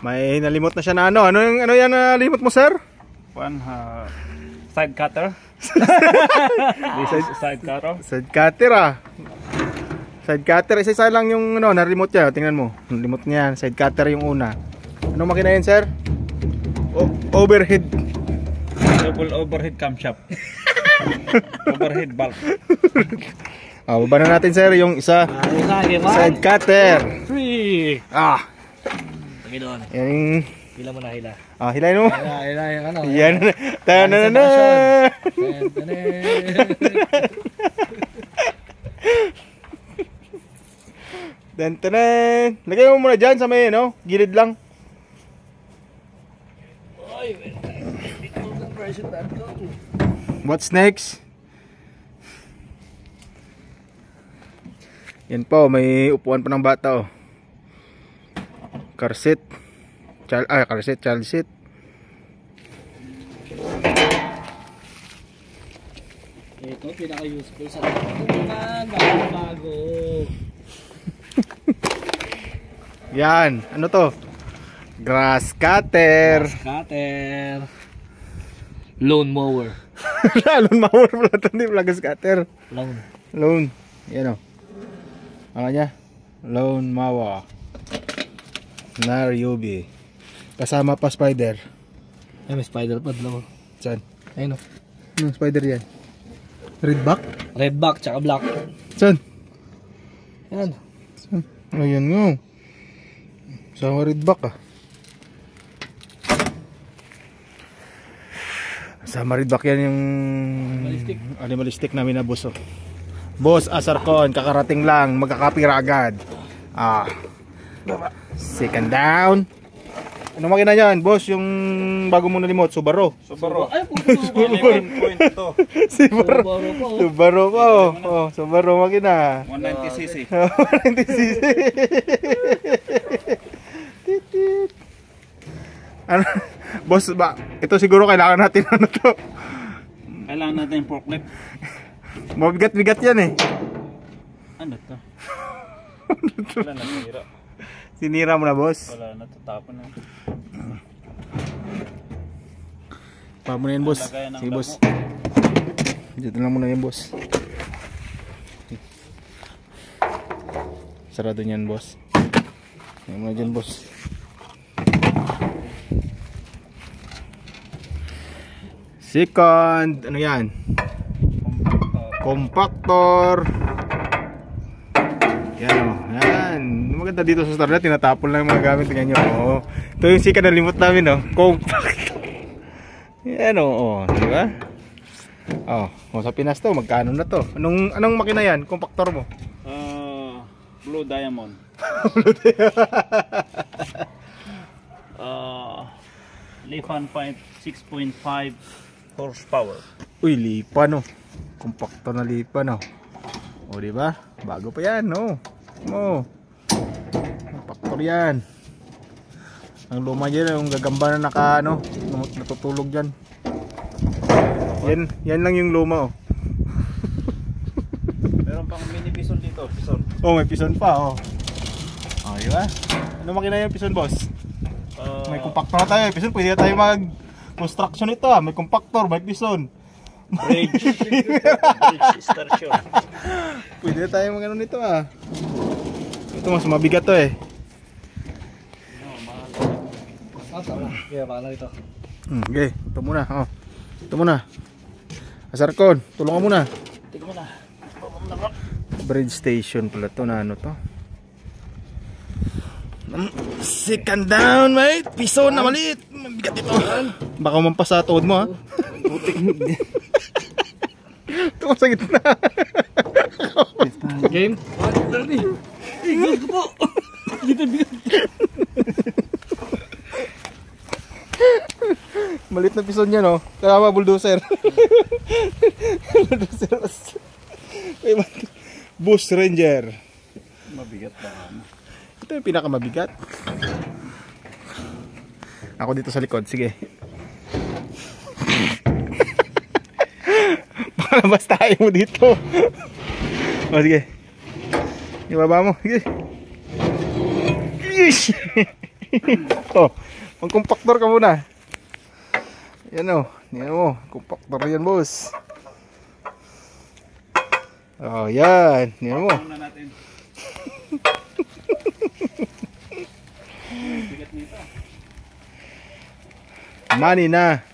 May nalimot na siya na ano. Ano yan nalimot mo, sir? Side cutter. Side cutter. Side cutter Side cutter, isa-isa lang yung na-remote niya. Tingnan mo, yung remote niya, side cutter yung una. Anong makina yan, sir? Overhead. Double overhead camshaft. Overhead valve. Baba na natin, sir, yung isa. Side cutter. Paginoon. Yan. Hila mo na, hila. Hilahin mo. Hila yung ano. Yan. Tanana. Tantanan. Lagay mo muna dyan sa may, gilid lang. What's next? Yan po, may upuan pa ng bata, Car seat. Child seat. Ito, pinaka-useful sa mga bago. Yan, ano to? Grass cutter. Lawn mower. Lawn mower pala ito, hindi pala grass cutter. Lawn. Yan ano niya? Lawn mower. Naryubi. Kasama pa spider. Ay, may spider pa dalawa. Saan? Ayun Anong spider yan? Redback? Redback tsaka black. Saan? Yan. Ayan nga. Sama redback Sama redback yan yung animalistic namin na boss. Boss, Asarcon, kakarating lang, magkakapira agad. Second down. Ano makina yan, boss? Yung bago mo nalimot, Subaru. Ay, puto. Subaru pa. Subaru makina. 190cc. 190cc. Ano? Boss, ito siguro kailangan natin to. Kailangan natin yung forklift. Mabigat-bigat yan Ano to? Wala na, sinira. Sinira mo na, boss? Wala na, tatapon na. Pa mo na yan, boss. Sige, boss. Dito lang muna yan, boss. Sarado niyan, boss. Yan muna dyan, boss. Second, ano yan? Compactor. Yan. Maganda dito sa Starnet, tinatapon lang yung mga gamit. Tingnan nyo. Ito yung second na limot namin, Compactor. Yan, diba? Sa Pinas to, magkano na to? Anong makina yan? Compactor mo? Blue Diamond. Lifan 6.5 horsepower. Uy, lipa compactor na lipa diba? Bago pa yan, compactor yan. Ang luma dyan, yung gagamba na natutulog dyan. Yan lang yung luma, Meron pang mini pison dito, pison. May pison pa, diba? Ano makina yung pison, boss? May compactor na tayo, pison, pwede na tayo mag-construction ito, may compactor, may pison. Bridge station. Pwede na tayo mag-ano nito, Ito mas mabigat to, Kaya paano ito? Okay, ito muna, Ito muna. Asarcon, tulungan muna. Tingnan mo na. Bridge station pala to na to. Second down, mate. Piso na maliit. Mabigat ito. Baka mampas sa tuhod mo, Putik. Ito sa gitna. Game? Ingat ko po. Malit na pison niya, Kaya bulldozer. Bulldozer. Bush Ranger. Mabigat pa. Ito yung pinakamabigat. Ako dito sa likod, sige. Pakalabas tayo mo dito. Sige. Ibaba mo, sige. Ish! Oh, mag-compactor ka muna. Yan o, yan mo, compactor yan boss. Oh, yan, yan mo. Muna natin. Bigat nito. Money na.